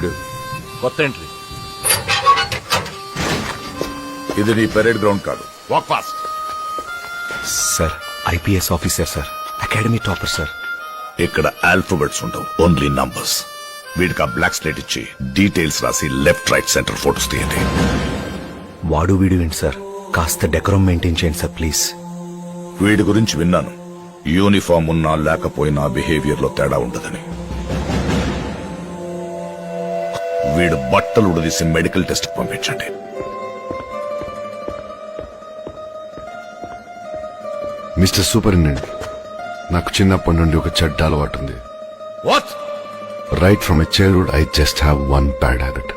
వీడు? కొత్త ఎంట్రీ. ఇది నీ పెరేడ్ గ్రౌండ్ కాదు. Walk fast. Sir IPS officer sir, academy topper sir. ఇక్కడ ఆల్ఫాబెట్స్ ఉండవు, ఓన్లీ నంబర్స్. వీడికి ఆ బ్లాక్ స్లేట్ ఇచ్చి డీటెయిల్స్ రాసి లెఫ్ట్ రైట్ సెంటర్ ఫోటోస్ తీయండి. వాడు వీడు ఏంటి సార్, కాస్త డెకరం మెయింటైన్ చేయండి సార్ ప్లీజ్. వీడి గురించి విన్నాను, యూనిఫామ్ ఉన్నా లేకపోయినా బిహేవియర్ లో తేడా ఉండదని. వీడు బట్టలు ఉడదీసి మెడికల్ టెస్ట్ పంపించండి. మిస్టర్ సూపరింటెండెంట్, నాకు చిన్నప్పటి నుండి ఒక చెడ్డ అలవాటు ఉంది. What? Right from a childhood I just have one bad habit.